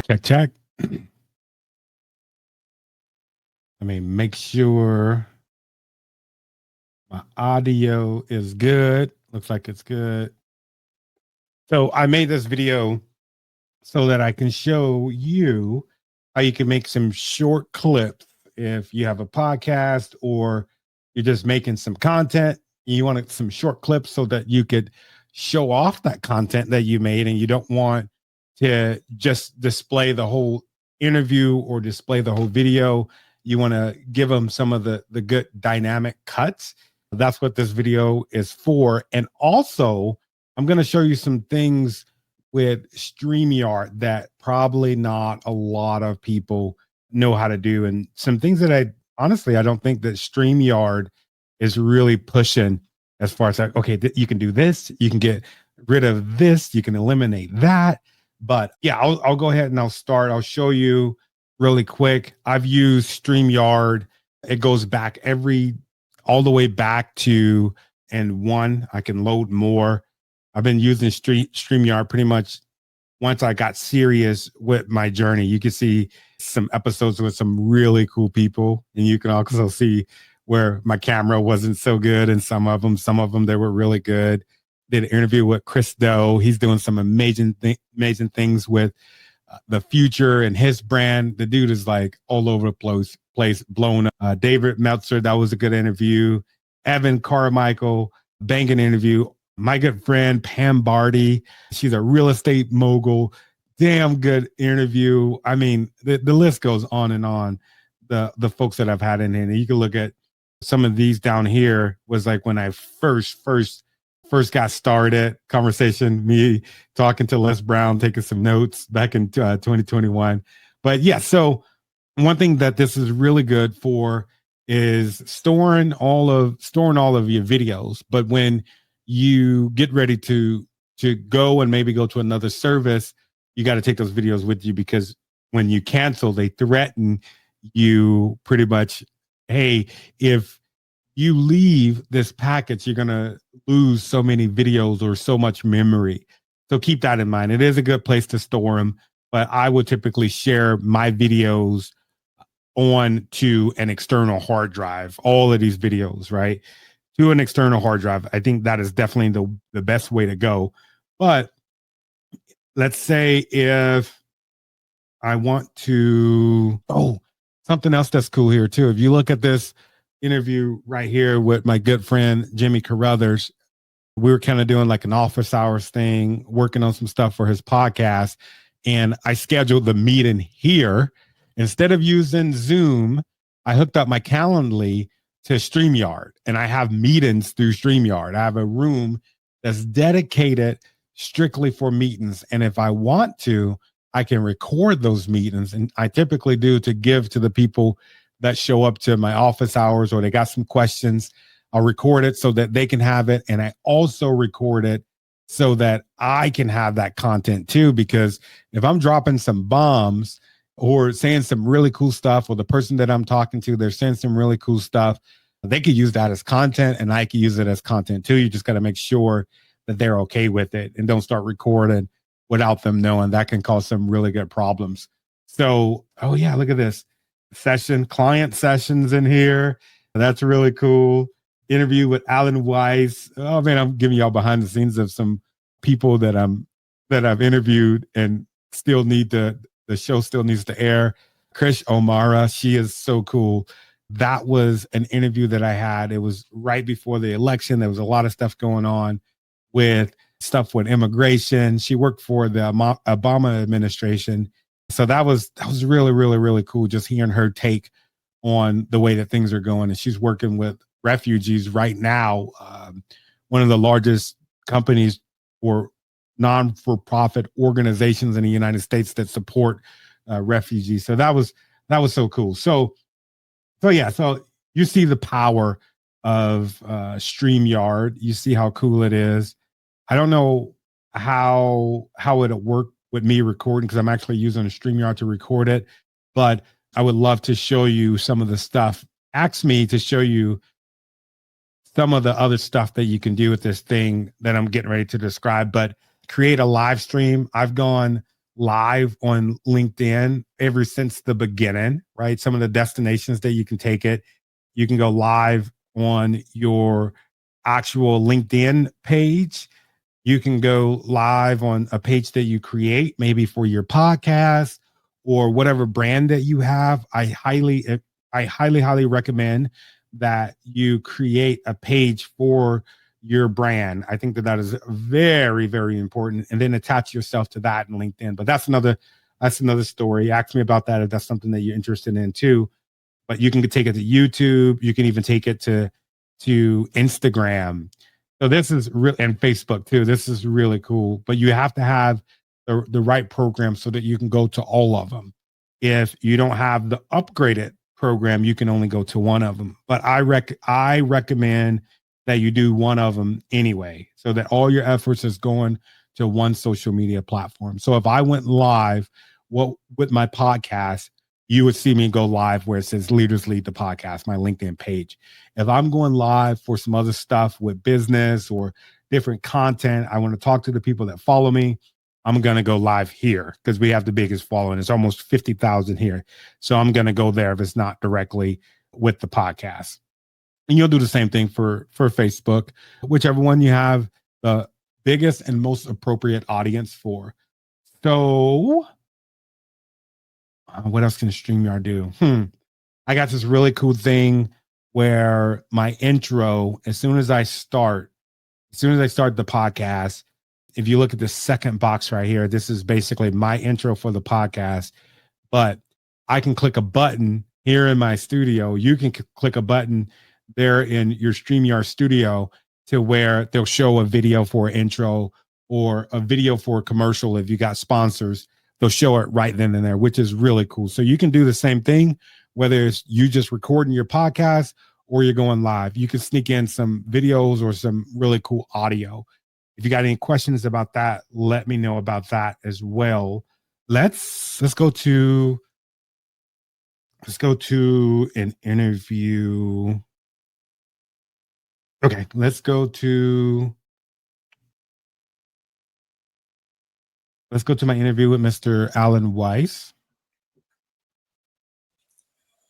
Check, check. Let me make sure my audio is good. Looks like it's good. So I made this video so that I can show you how you can make some short clips if you have a podcast or you're just making some content. You want some short clips so that you could show off that content that you made, and you don't want to just display the whole interview or display the whole video. You want to give them some of the good dynamic cuts. That's what this video is for. And also, I'm going to show you some things with StreamYard that probably not a lot of people know how to do, and some things that I don't think that StreamYard is really pushing as far as like, okay, you can do this, you can get rid of this, you can eliminate that. But yeah, I'll go ahead and I'll show you really quick. I've used StreamYard. It goes back all the way back to N1. I can load more. I've been using StreamYard pretty much once I got serious with my journey. You can see some episodes with some really cool people, and you can also see where my camera wasn't so good, and some of them they were really good. Did an interview with Chris Do. He's doing some amazing things with the future and his brand. The dude is like all over the place, blown up. David Meltzer, that was a good interview. Evan Carmichael, banging interview. My good friend Pam Barty, she's a real estate mogul. Damn good interview. I mean, the list goes on and on. The folks that I've had in here, and you can look at some of these down here. Was like when I first got started. Conversation, me talking to Les Brown, taking some notes back in 2021. But yeah, so one thing that this is really good for is storing all of your videos. But when you get ready to go and maybe go to another service, you got to take those videos with you, because when you cancel, they threaten you pretty much, hey, if you leave this package, you're going to lose so many videos or so much memory. So keep that in mind. It is a good place to store them, but I would typically share my videos on to an external hard drive, all of these videos, right? To an external hard drive. I think that is definitely the best way to go. But let's say if I want to, something else that's cool here too. If you look at this interview right here with my good friend, Jimmy Carruthers, we were kind of doing like an office hours thing, working on some stuff for his podcast. And I scheduled the meeting here. Instead of using Zoom, I hooked up my Calendly to StreamYard, and I have meetings through StreamYard. I have a room that's dedicated strictly for meetings. And if I want to, I can record those meetings. And I typically do to give to the people that show up to my office hours, or they got some questions. I'll record it so that they can have it. And I also record it so that I can have that content too, because if I'm dropping some bombs or saying some really cool stuff, or the person that I'm talking to, they're saying some really cool stuff, they could use that as content, and I could use it as content too. You just got to make sure that they're okay with it, and don't start recording without them knowing. That can cause some really good problems. So, oh yeah, look at this client sessions in here. That's really cool. Interview with Alan Weiss. Oh man, I'm giving y'all behind the scenes of some people that I've interviewed, and still need the show still needs to air. Krish O'Mara, she is so cool. That was an interview that I had. It was right before the election. There was a lot of stuff going on with immigration. She worked for the Obama administration. So that was really, really, really cool, just hearing her take on the way that things are going. And she's working with refugees right now. One of the largest companies or non-for-profit organizations in the United States that support refugees. So that was so cool. So yeah, so you see the power of StreamYard. You see how cool it is. I don't know how it'll work with me recording, because I'm actually using a StreamYard to record it, but I would love to show you some of the stuff. Ask me to show you some of the other stuff that you can do with this thing that I'm getting ready to describe. But create a live stream. I've gone live on LinkedIn ever since the beginning, right? Some of the destinations that you can take it, you can go live on your actual LinkedIn page. You can go live on a page that you create, maybe for your podcast or whatever brand that you have. I highly recommend that you create a page for your brand. I think that that is very, very important, and then attach yourself to that in LinkedIn. But that's another story. Ask me about that if that's something that you're interested in too. But you can take it to YouTube. You can even take it to Instagram. So this is real, and Facebook too. This is really cool. But you have to have the right program so that you can go to all of them. If you don't have the upgraded program, you can only go to one of them. But I recommend that you do one of them anyway, so that all your efforts is going to one social media platform. So if I went live with my podcast, you would see me go live where it says Leaders Lead the Podcast, my LinkedIn page. If I'm going live for some other stuff with business or different content, I want to talk to the people that follow me, I'm going to go live here because we have the biggest following. It's almost 50,000 here. So I'm going to go there if it's not directly with the podcast. And you'll do the same thing for Facebook, whichever one you have the biggest and most appropriate audience for. So what else can StreamYard do? I got this really cool thing where my intro, as soon as I start the podcast, if you look at the second box right here, this is basically my intro for the podcast. But I can click a button here in my studio. You can click a button there in your StreamYard studio to where they'll show a video for an intro or a video for a commercial. If you got sponsors, they'll show it right then and there, which is really cool. So you can do the same thing, whether it's you just recording your podcast or you're going live. You can sneak in some videos or some really cool audio. If you got any questions about that, let me know about that as well. Let's go to an interview. Okay, let's go to my interview with Mr. Alan Weiss.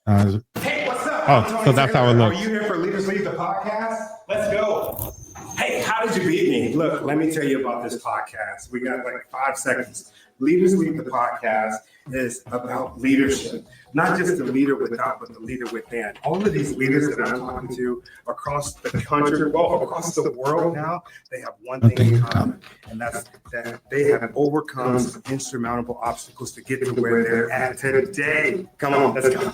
Hey, what's up? Oh, so that's how it looks. Are you here for Leaders Lead the Podcast? Let's go. Hey, how did you beat me? Look, let me tell you about this podcast. We got like 5 seconds. Leaders Lead the Podcast is about leadership, not just the leader without, but the leader within. All of these leaders that I'm talking to across the country, well, across the world now, they have one thing in common, and that's that they have overcome some insurmountable obstacles to get to where they're at today. Come on, let's go.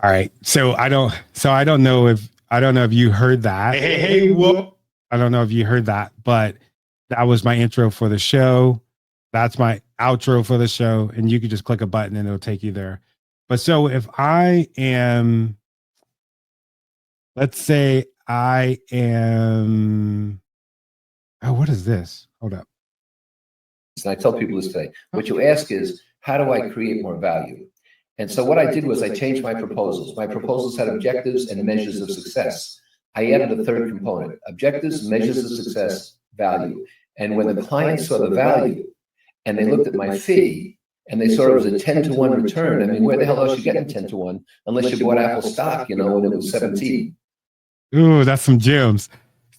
All right. So I don't know if you heard that. Hey, whoop. I don't know if you heard that, but that was my intro for the show. That's my outro for the show. And you can just click a button and it'll take you there. But so if I am, let's say I am, oh, what is this? Hold up. And I tell people this today. What you ask is, how do I create more value? And so what I did was I changed my proposals. My proposals had objectives and measures of success. I added a third component: objectives, measures of success, value. And when the client saw the value and they looked at my fee and they saw it was a 10-to-1 return, I mean, where the hell else you getting 10-to-1 unless you bought Apple stock, when it was 17? Ooh, that's some gems.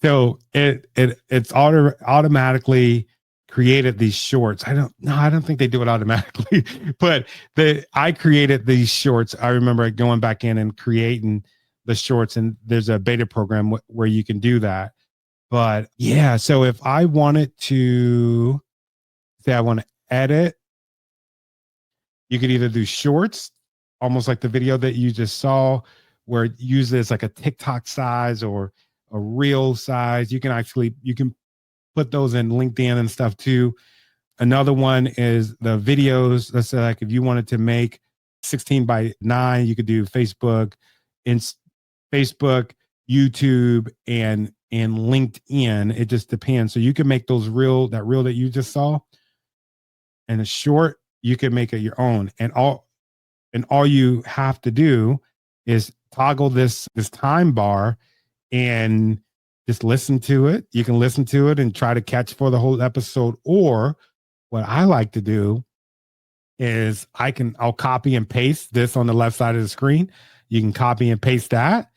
So it's automatically created these shorts. I don't think they do it automatically, but I created these shorts. I remember going back in and creating the shorts, and there's a beta program where you can do that. But yeah, so if I wanted to say I want to edit, you could either do shorts, almost like the video that you just saw, where it uses like a TikTok size or a reel size. You can put those in LinkedIn and stuff too. Another one is the videos. Let's say like if you wanted to make 16:9, you could do Facebook, YouTube, and LinkedIn. It just depends. So you can make those that reel that you just saw, and a short, you can make it your own. And all you have to do is toggle this time bar, and just listen to it. You can listen to it and try to catch for the whole episode. Or what I like to do is I'll copy and paste this on the left side of the screen. You can copy and paste that.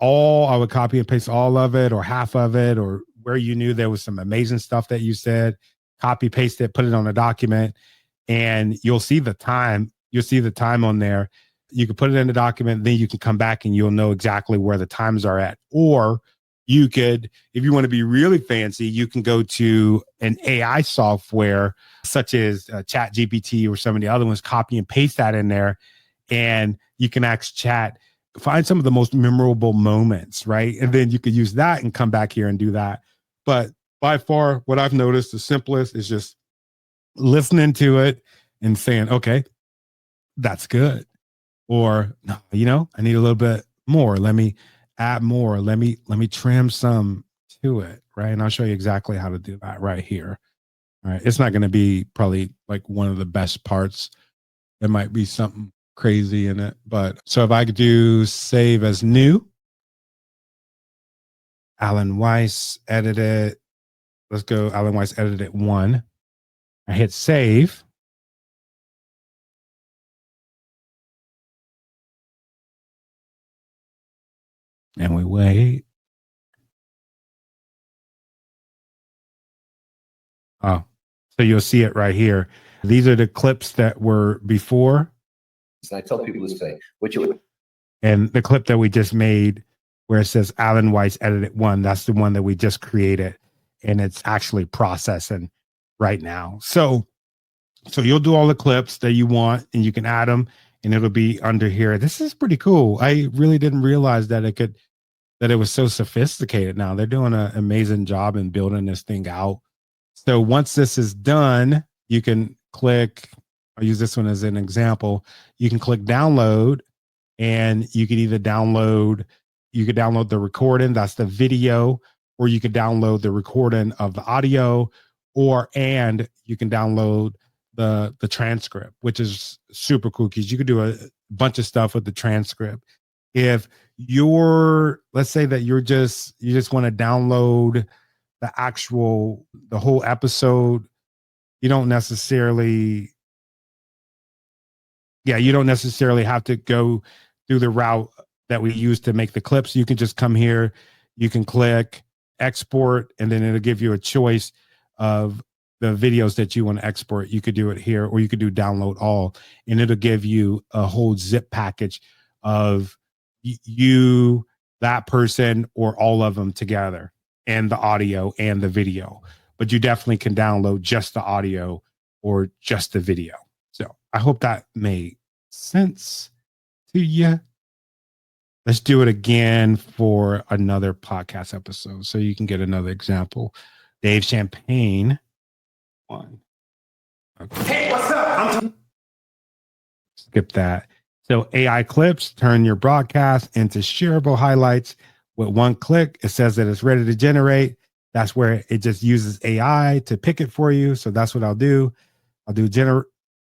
I would copy and paste all of it or half of it, or where you knew there was some amazing stuff that you said, copy, paste it, put it on a document, and you'll see the time. You'll see the time on there. You can put it in the document, then you can come back and you'll know exactly where the times are at. Or you could, if you want to be really fancy, you can go to an AI software such as Chat GPT or some of the other ones, copy and paste that in there, and you can ask Chat, find some of the most memorable moments, right? And then you could use that and come back here and do that. But by far, what I've noticed the simplest is just listening to it and saying, okay, that's good. Or, no, I need a little bit more. Let me add more. Let me trim some to it, right? And I'll show you exactly how to do that right here. All right. It's not going to be probably like one of the best parts. There might be something crazy in it. But so if I could do save as new, Alan Weiss edited. Let's go. Alan Weiss edited 1. I hit save. And we wait. Oh, so you'll see it right here. These are the clips that were before. And I tell people to say, and the clip that we just made where it says Alan Weiss edited 1, that's the one that we just created. And it's actually processing right now. So you'll do all the clips that you want and you can add them and it'll be under here. This is pretty cool. I really didn't realize that it was so sophisticated now. They're doing an amazing job in building this thing out. So once this is done, you can click, I'll use this one as an example. You can click download and you can either download the recording, that's the video, or you can download the recording of the audio, and you can download the transcript, which is super cool because you could do a bunch of stuff with the transcript. If let's say that you just want to download the whole episode, you don't necessarily have to go through the route that we use to make the clips. You can just come here, you can click export, and then it'll give you a choice of the videos that you want to export. You could do it here, or you could do download all, and it'll give you a whole zip package of you, that person, or all of them together, and the audio and the video. But you definitely can download just the audio or just the video. So I hope that made sense to you. Let's do it again for another podcast episode so you can get another example. Dave Champagne 1. Okay. Hey, what's up? Skip that. So AI clips turn your broadcast into shareable highlights with one click. It says that it's ready to generate. That's where it just uses AI to pick it for you. So that's what I'll do. I'll do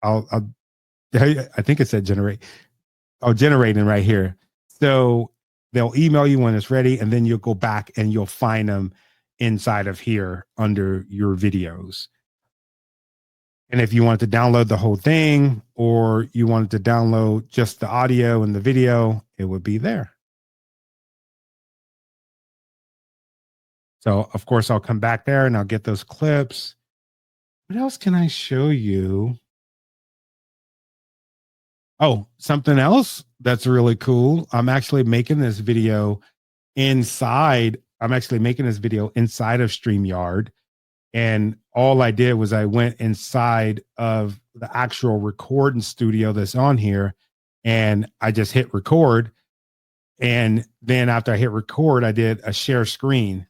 I think it said generate. Oh, generating right here. So they'll email you when it's ready, and then you'll go back and you'll find them inside of here under your videos. And if you want to download the whole thing, or you wanted to download just the audio and the video, it would be there. So of course I'll come back there and I'll get those clips. What else can I show you? Oh, something else that's really cool. I'm actually making this video inside of StreamYard. And all I did was I went inside of the actual recording studio that's on here, and I just hit record. And then after I hit record, I did a share screen,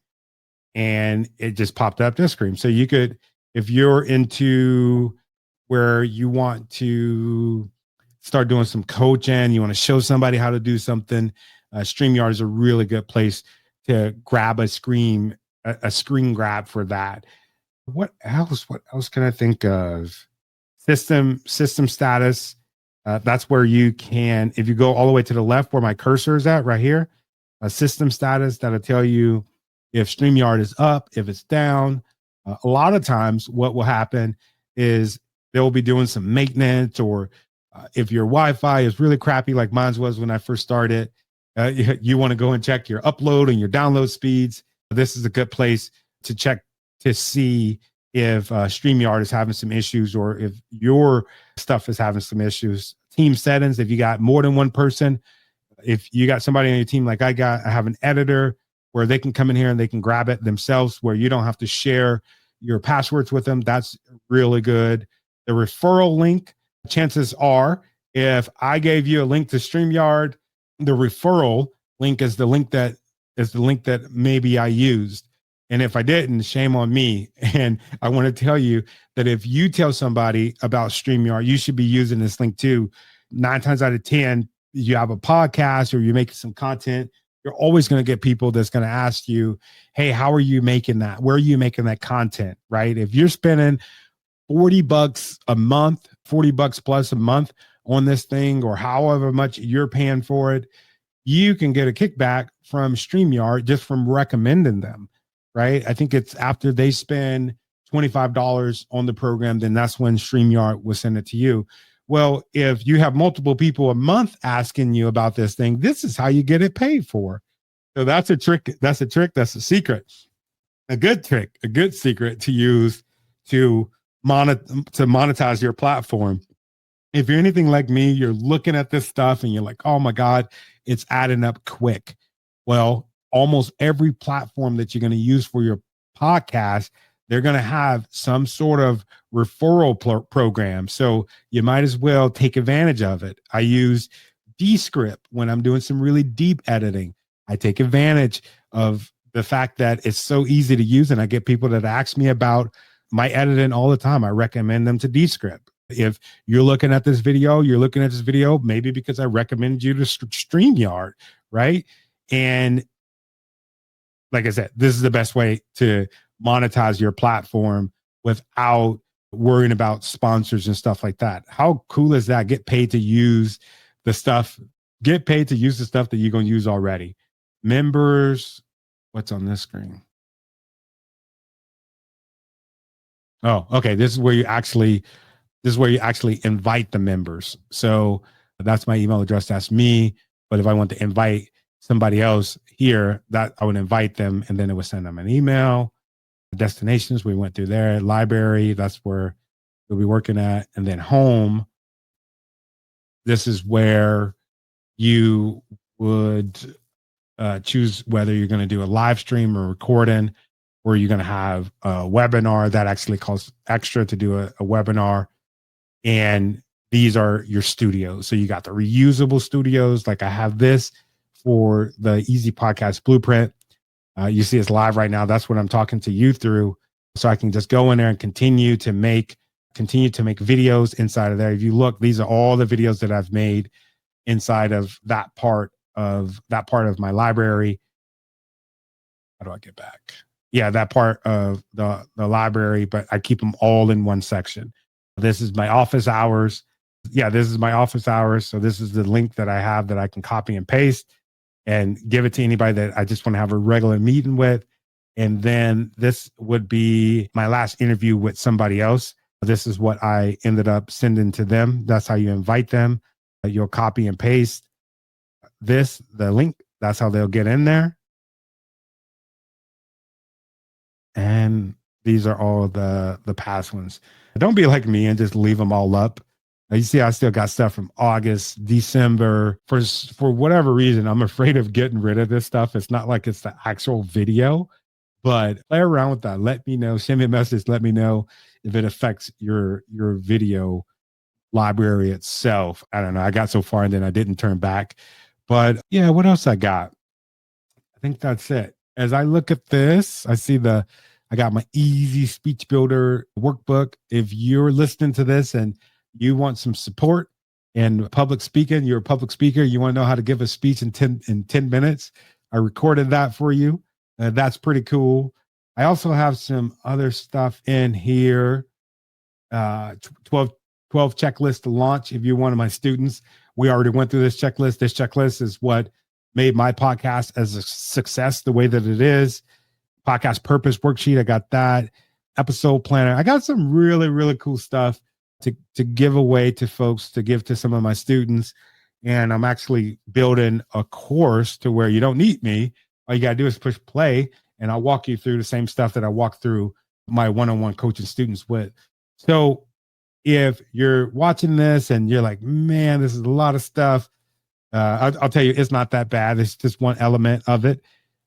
and it just popped up this screen. So you could, if you're into where you want to start doing some coaching, you want to show somebody how to do something, StreamYard is a really good place to grab a screen grab for that. What else can I think of? System status. That's where you can, if you go all the way to the left where my cursor is at right here, system status, that'll tell you if StreamYard is up, if it's down. A lot of times what will happen is they'll be doing some maintenance, or if your Wi-Fi is really crappy, like mine was when I first started, you want to go and check your upload and your download speeds. This is a good place to check to see if StreamYard is having some issues, or if your stuff is having some issues. Team settings, if you got more than one person, if you got somebody on your team like I have an editor where they can come in here and they can grab it themselves, where you don't have to share your passwords with them. That's really good. The referral link, chances are, if I gave you a link to StreamYard, the referral link is the link that maybe I used. And if I didn't, shame on me. And I want to tell you that if you tell somebody about StreamYard, you should be using this link too. 9 times out of 10, you have a podcast or you're making some content, you're always going to get people that's going to ask you, hey, how are you making that? Where are you making that content? Right? If you're spending $40 a month, $40 plus a month on this thing, or however much you're paying for it, you can get a kickback from StreamYard just from recommending them. Right? I think it's after they spend $25 on the program, then that's when StreamYard will send it to you. Well, if you have multiple people a month asking you about this thing, this is how you get it paid for. So that's a trick. That's a trick. That's a secret. A good trick, a good secret to use to monetize your platform. If you're anything like me, you're looking at this stuff and you're like, oh my God, it's adding up quick. Well, almost every platform that you're going to use for your podcast, they're going to have some sort of referral program. So you might as well take advantage of it. I use Descript when I'm doing some really deep editing. I take advantage of the fact that it's so easy to use. And I get people that ask me about my editing all the time. I recommend them to Descript. If you're looking at this video, maybe because I recommended you to StreamYard, right? And like I said, this is the best way to monetize your platform without worrying about sponsors and stuff like that. How cool is that? Get paid to use the stuff. Get paid to use the stuff that you're going to use already. Members, what's on this screen? Oh, okay. This is where you actually invite the members. So that's my email address. That's me. But if I want to invite somebody else here, that I would invite them, and then it would send them an email. Destinations, we went through there. Library, that's where we'll be working at. And then home, this is where you would choose whether you're going to do a live stream or recording, or you're going to have a webinar. That actually costs extra to do a webinar. And these are your studios. So you got the reusable studios. Like I have this for the Easy Podcast Blueprint. You see it's live right now. That's what I'm talking to you through. So I can just go in there and continue to make videos inside of there. If you look, these are all the videos that I've made inside of that part of my library. How do I get back? Yeah, that part of the library, but I keep them all in one section. This is my office hours. Yeah, this is my office hours. So this is the link that I have that I can copy and paste and give it to anybody that I just want to have a regular meeting with. And then this would be my last interview with somebody else. This is what I ended up sending to them. That's how you invite them. You'll copy and paste the link. That's how they'll get in there. And these are all the past ones. Don't be like me and just leave them all up. You see, I still got stuff from August, December. For whatever reason, I'm afraid of getting rid of this stuff. It's not like it's the actual video, but play around with that. Let me know. Send me a message. Let me know if it affects your video library itself. I don't know. I got so far and then I didn't turn back. But yeah, what else I got? I think that's it. As I look at this, I got my Easy Speech Builder workbook. If you're listening to this and you want some support in public speaking, you're a public speaker, you want to know how to give a speech in 10 minutes, I recorded that for you. That's pretty cool. I also have some other stuff in here. 12 checklist to launch. If you're one of my students, we already went through this checklist. This checklist is what made my podcast as a success the way that it is. podcast purpose worksheet. I got that episode planner. I got some really, really cool stuff to give away to folks, to give to some of my students. And I'm actually building a course to where you don't need me. All you got to do is push play, and I'll walk you through the same stuff that I walk through my one-on-one coaching students with. So if you're watching this and you're like, man, this is a lot of stuff, I'll tell you, it's not that bad. It's just one element of it.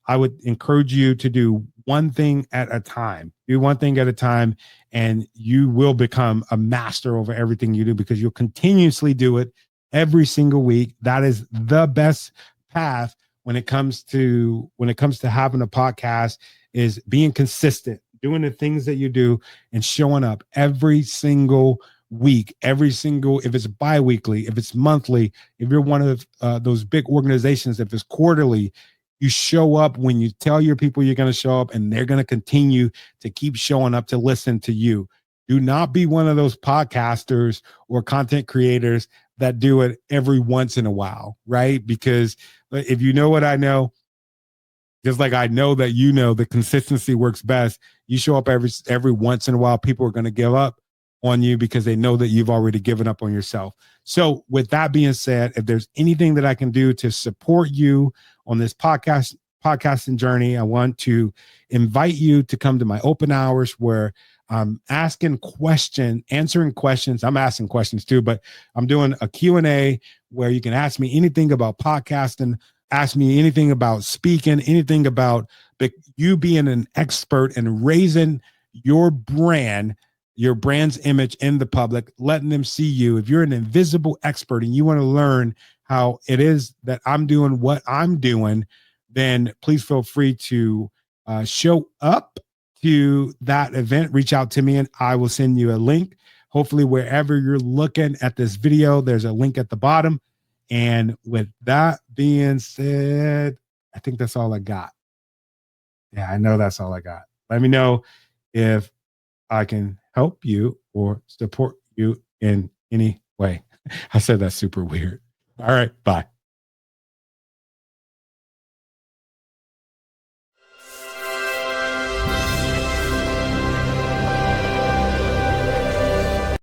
I would encourage you to do one thing at a time. Do one thing at a time, and you will become a master over everything you do, because you'll continuously do it every single week. That is the best path when it comes to having a podcast, is being consistent, doing the things that you do, and showing up every single week, if it's bi-weekly, if it's monthly, if you're one of those big organizations, if it's quarterly, you show up when you tell your people you're going to show up, and they're going to continue to keep showing up to listen to you. Do not be one of those podcasters or content creators that do it every once in a while, right? Because if you know what I know, just like I know that you know the consistency works best. You show up every once in a while, people are going to give up on you because they know that you've already given up on yourself. So with that being said, if there's anything that I can do to support you on this podcasting journey, I want to invite you to come to my open hours, where I'm answering questions. I'm asking questions too, but I'm doing a Q&A where you can ask me anything about podcasting, ask me anything about speaking, anything about you being an expert and raising your brand's image in the public, letting them see you. If you're an invisible expert and you want to learn how it is that I'm doing what I'm doing, then please feel free to show up to that event. Reach out to me and I will send you a link. Hopefully, wherever you're looking at this video, there's a link at the bottom. And with that being said, I think that's all I got. Yeah, I know that's all I got. Let me know if I can help you or support you in any way. I said that's super weird. All right, bye.